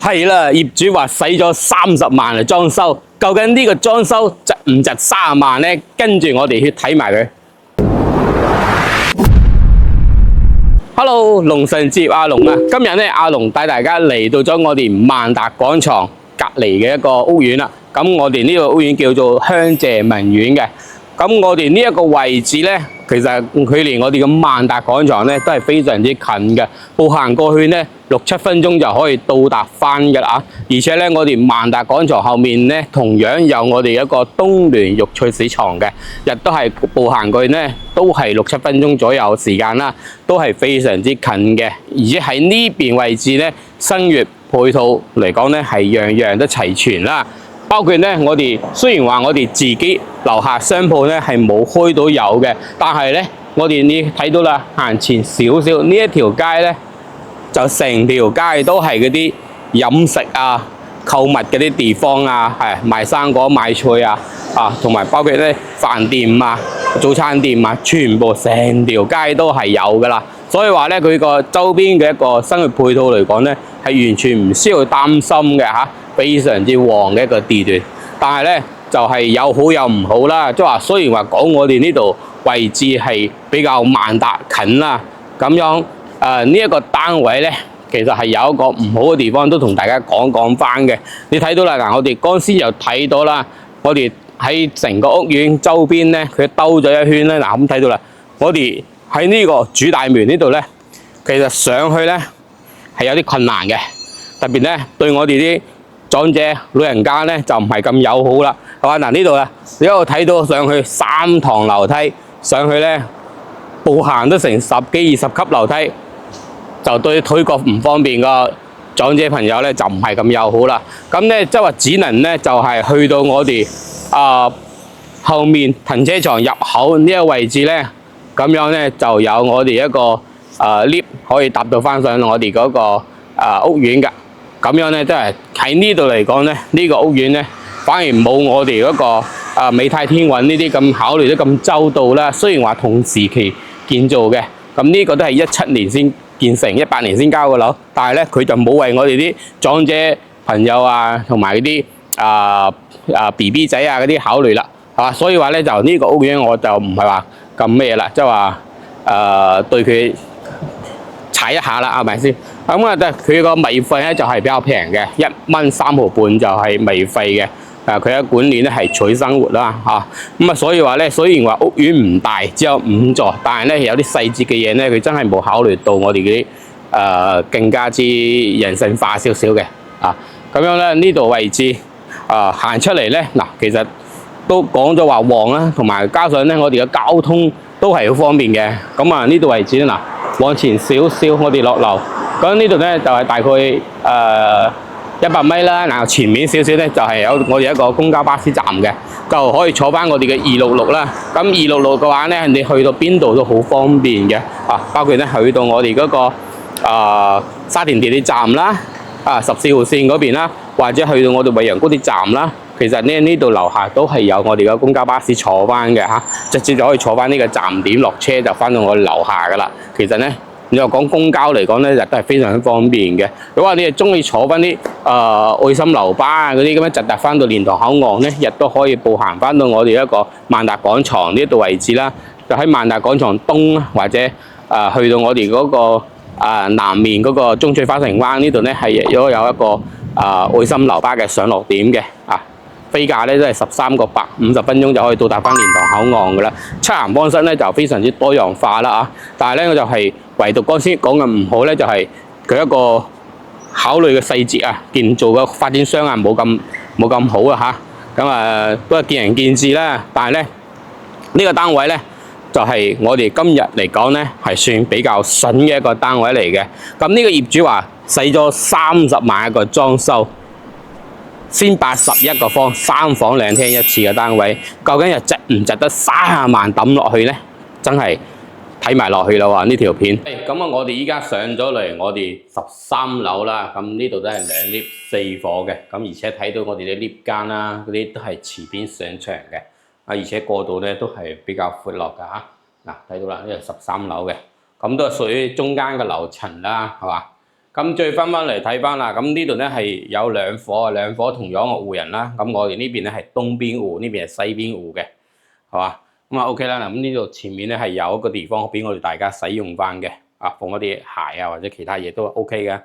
係啦，業主話使咗30萬嚟裝修，究竟呢個裝修值唔值30萬呢？跟住我哋去睇埋佢。Hello， 龍神接阿龍啊！今日咧，阿龍帶大家嚟到咗我哋萬達廣場隔離嘅一個屋苑啦。咁我哋呢個屋苑叫做香謝文苑嘅。咁我哋呢一個位置咧，其實距離我哋嘅萬達廣場咧都係非常之近嘅，步行過去咧6-7分鐘就可以到達翻㗎啦。而且咧，我哋萬達廣場後面咧同樣有我哋一個東聯肉菜市場嘅，亦都係步行過去咧都係6-7分鐘左右時間啦，都係非常之近嘅。而且喺呢邊位置咧，生活配套嚟講咧係樣樣都齊全啦。包括咧，我哋雖然話我哋自己樓下商鋪咧係冇開到有嘅，但係咧我哋你睇到啦，行前少少呢一條街咧，就成條街都係嗰啲飲食啊、購物嗰啲地方啊，係賣生果、賣菜啊，同埋包括咧飯店啊、早餐店啊，全部成條街都係有噶啦。所以話咧，佢個周邊嘅一個生活配套嚟講咧，係完全唔需要擔心嘅嚇。非常之旺嘅一個地段，但係咧就係有好有唔好啦。即係話雖然話講我哋呢度位置係比較萬達近啦，咁樣呢一個單位咧，其實係有一個唔好嘅地方，都同大家講翻嘅。你睇到啦，嗱，我哋剛先又睇到啦，我哋喺成個屋苑周邊咧，佢兜咗一圈咧，嗱咁睇到啦，我哋喺呢個主大門呢度咧，其實上去咧係有啲困難嘅，特別咧對我哋啲長者老人家咧就唔係咁友好啦，係嘛？嗱，呢度啊，你一路睇到上去3堂樓梯上去咧，步行都成10幾20級樓梯，就對腿腳唔方便個長者朋友咧就唔係咁友好啦。咁咧即係話只能咧就係去到我哋後面停車場入口呢個位置咧，咁樣咧就有我哋一個lift 可以搭到翻上我哋嗰個屋苑㗎。咁樣咧，即係喺呢度嚟講咧，呢個屋苑咧反而冇我哋嗰個美泰天韻呢啲咁考慮得咁周到啦。雖然話同時期建造嘅，咁呢個都係17年先建成，18年先交個樓，但係咧佢就冇為我哋啲長者朋友啊，同埋嗰啲BB 仔啊嗰啲考慮啦，係嘛？所以話咧就呢個屋苑我就唔係話咁咩啦，即係話對佢踩一下啦，係咪先？咁啊，佢個米費咧就係比較平嘅，1蚊3毫半就係米費嘅。佢嘅管理咧係取生活啦，咁啊，所以話咧，雖然話屋苑唔大，只有5座，但係咧有啲細節嘅嘢咧，佢真係冇考慮到我哋嗰啲更加之人性化少少嘅咁樣咧呢度位置行出嚟咧，嗱，其實都講咗話旺啦，同埋加上咧我哋嘅交通都係好方便嘅。咁啊呢度位置咧，嗱，往前少少，我哋落樓。咁呢度咧就係大概100米啦，然後前面少少咧就係有我哋一個公交巴士站嘅，就可以坐翻我哋嘅266啦。咁266嘅話咧，你去到邊度都好方便嘅包括咧去到我哋嗰個沙田地鐵站啦，14號線嗰邊啦，或者去到我哋惠陽高鐵站啦。其實咧呢度樓下都係有我哋嘅公交巴士坐翻嘅直接就可以坐翻呢個站點落車就翻到我哋樓下噶啦。其實咧，你話講公交嚟講咧，亦都係非常之方便嘅。如果話你係中意坐翻啲愛心樓巴啊嗰啲咁樣直達翻到蓮塘口岸咧，亦都可以步行翻到我哋一個萬達廣場呢度位置啦。就喺萬達廣場東或者去到我哋嗰個南面嗰個中翠花城灣呢度咧，係亦都有一個愛心樓巴嘅上落點嘅飛價咧都係13個8 50分鐘就可以到達翻蓮塘口岸噶啦。出行方式咧就非常之多樣化啦但係咧我就係唯獨剛先講嘅唔好咧，就係佢一個考慮嘅細節建造嘅發展商冇咁好咁都係見仁見智啦。但係咧呢個單位咧就係我哋今日嚟講咧係算比較筍嘅一個單位嚟嘅。咁呢個業主話使咗30萬一個裝修，先81個方，3房2廳1廁嘅單位，究竟又值唔值得30萬抌落去呢？真係睇埋落去啦喎！呢條片。咁我哋依家上咗嚟我哋13樓啦，咁呢度都係2 lift 4伙嘅，咁而且睇到我哋啲 lift 間啦，嗰啲都係瓷邊上牆嘅，而且過道咧都係比較闊落㗎嗱，睇到啦，呢係13樓嘅，咁都係屬於中間嘅樓層啦，係嘛？咁再翻嚟睇翻啦，咁呢度咧係有兩伙同樣嘅戶人啦。咁我哋呢邊咧係東邊戶，呢邊係西邊戶嘅，係嘛？咁啊 OK 啦。嗱，咁呢度前面咧係有一個地方俾我哋大家使用翻嘅，放一啲鞋啊或者其他嘢都 OK 嘅。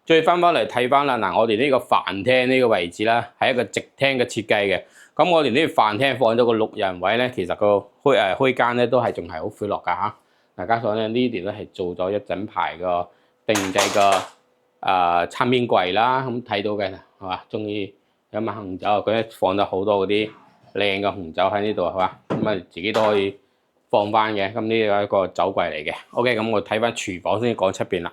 再翻嚟睇翻啦，嗱，我哋呢個飯廳呢個位置啦，係一個直廳嘅設計嘅。咁我哋呢個飯廳放咗個6人位咧，其實個開間咧都係仲係好闊落㗎嚇。嗱，加上咧呢邊咧係做咗一整排個定製個餐邊櫃啦，咁睇到嘅係嘛？中意飲下紅酒，佢咧放咗好多嗰啲靚嘅紅酒喺呢度係嘛？咁啊自己都可以放翻嘅。咁呢個係一個酒櫃嚟嘅。OK， 咁我睇翻廚房先講出邊啦。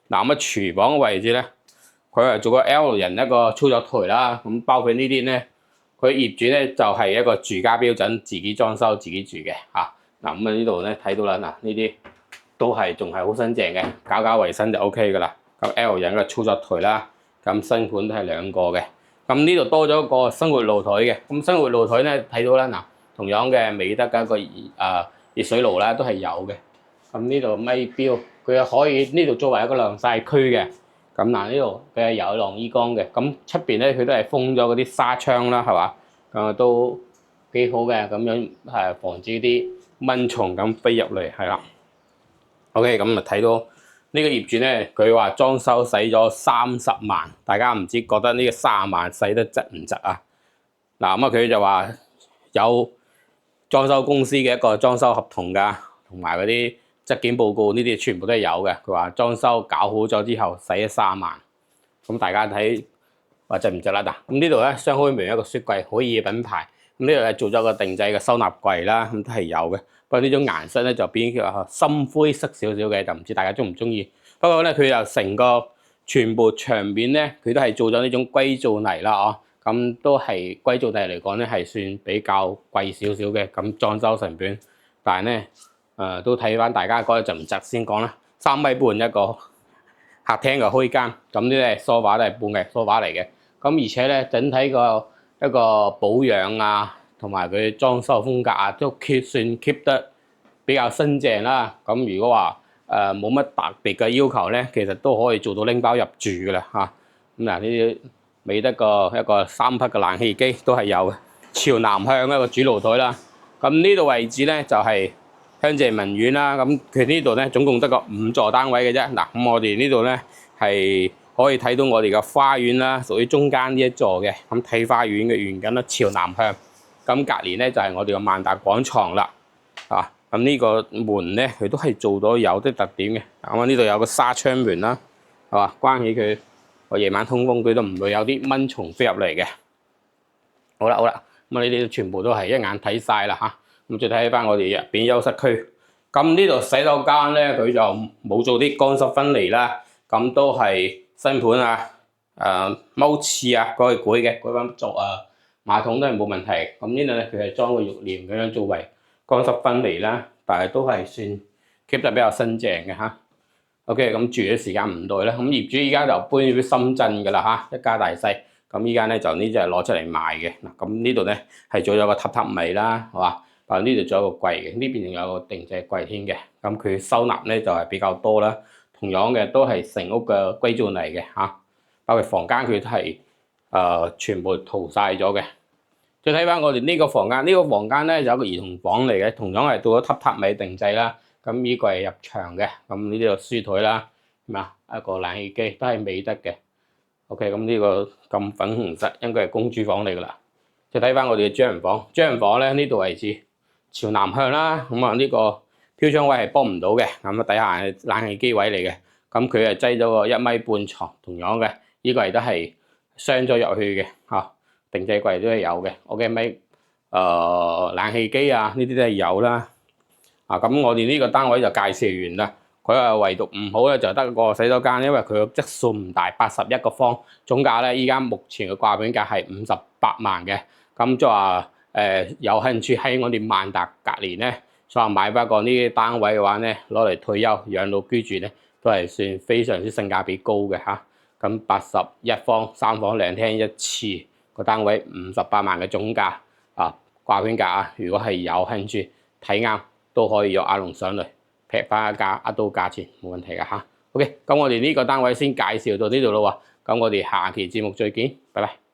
嗱，咁啊廚房嘅位置咧，佢係做個 L 人一個操作台啦。咁包括呢啲咧，佢業主咧就係一個住家標準，自己裝修自己住嘅嚇。嗱，咁啊呢度咧睇到啦，嗱呢啲都係仲係好新淨嘅，搞衞生就 OK 噶啦。咁 L 型嘅操作台啦，咁新盤都係2個嘅。咁呢度多咗個生活露台嘅。咁生活露台咧睇到啦，嗱同樣嘅美德嘅一個熱水爐啦，都係有嘅。咁呢度咪標，佢可以呢度作為一個晾曬區嘅。咁嗱呢度佢係有晾衣缸嘅。咁出邊咧佢都係封咗嗰啲紗窗啦，係嘛？咁都幾好嘅，咁樣係防止啲蚊蟲咁飛入嚟，係啦。OK， 咁啊睇到呢個業主咧，佢話裝修使咗30萬，大家唔知覺得呢個30萬使得值唔值啊？嗱，咁啊佢就話有裝修公司嘅一個裝修合同㗎，同埋嗰啲質檢報告呢啲全部都係有嘅。佢話裝修搞好咗之後使咗30萬，咁大家睇話值唔值啦？嗱，咁呢度咧雙開門一個雪櫃，可以嘅品牌。咁呢度係做咗個定製嘅收納櫃啦，咁都係有嘅。不過呢種顏色咧就變叫深灰色少少嘅，就唔知大家中唔中意。不過咧佢又成個全部牆面咧，佢都係做咗呢種硅造泥啦，哦，咁都係硅造泥嚟講咧係算比較貴少少嘅，咁裝修成本。但係咧都睇翻大家覺得值唔值先講啦。3.5米一個客廳嘅開間，咁呢啲梳化都係半嘅梳化嚟嘅。咁而且咧整體一個保養啊，同埋佢裝修風格啊，都算 keep 得比較新淨啦。咁如果話冇乜特別嘅要求咧，其實都可以做到拎包入住噶啦嚇。咁嗱呢啲美德一個3匹嘅冷氣機都係有嘅，朝南向一個主爐台啦。咁呢度位置咧就係香謝文苑啦。咁佢呢度咧總共得個5座單位嘅啫。嗱，咁我哋呢度咧係可以睇到我哋嘅花園啦，屬於中間呢一座嘅。咁睇花園嘅園景咧朝南向，咁隔離咧就係我哋嘅萬達廣場啦。咁呢個門咧佢都係做到有啲特點嘅。咁呢度有個紗窗門啦，係嘛？關起佢，我夜晚通風佢都唔會有啲蚊蟲飛入嚟嘅。好啦，咁啊呢啲全部都係一眼睇晒啦嚇。咁再睇翻我哋入邊休息區。咁呢度洗手間咧佢就冇做啲乾濕分離啦。咁都係新盤啊，踎廁啊，嗰個嘅嗰間座馬桶都係冇問題。咁呢度咧佢係裝個浴簾咁樣作為乾濕分離啦，但係都係算 keep 得比較新淨嘅嚇。OK， 咁住嘅時間唔耐啦。咁業主依家就搬咗深圳㗎啦嚇，一家大細。咁依家咧就呢隻攞出嚟賣嘅。嗱，咁呢度咧係做咗個榻榻米啦，係嘛？呢度仲有個櫃嘅，呢邊仲有個定製櫃添嘅。咁佢收納咧就係比較多啦。同樣嘅都係成屋嘅硅造泥嘅嚇，包括房間佢都係全部塗晒咗嘅。再睇翻我哋呢個房間，呢個房間咧有個兒童房嚟嘅，同樣係到咗榻榻米定製啦。咁呢個係入牆嘅，咁呢啲個書枱啦，一個冷氣機都係美德嘅。OK， 咁呢個咁粉紅色應該係公主房嚟㗎啦。再睇翻我哋嘅張人房，張人房咧呢度位置朝南向啦，咁呢個飄窗位係幫唔到嘅，咁底下係冷氣機位嚟嘅，咁佢係擠咗個1.5米床，同樣嘅，呢個亦都係鑲咗入去嘅嚇，定製櫃都係有嘅。OK， 冷氣機啊呢啲都係有啦。咁我哋呢個單位就介紹完啦。佢話唯獨唔好咧就得個洗手間，因為佢個質素唔大，81個方，總價咧依家目前嘅掛牌價係58萬嘅。咁即係話有興趣喺我哋萬達隔離咧，所以買翻個呢啲單位嘅話咧，攞嚟退休養老居住咧，都係算非常之性價比高嘅嚇。咁81方3房2廳1廁個單位58萬嘅總價掛牌價啊！如果係有興趣睇啱，都可以約阿龍上嚟劈翻一價，一刀價錢冇問題嘅嚇。OK， 咁我哋呢個單位先介紹到呢度咯喎，咁我哋下期節目再見，拜拜。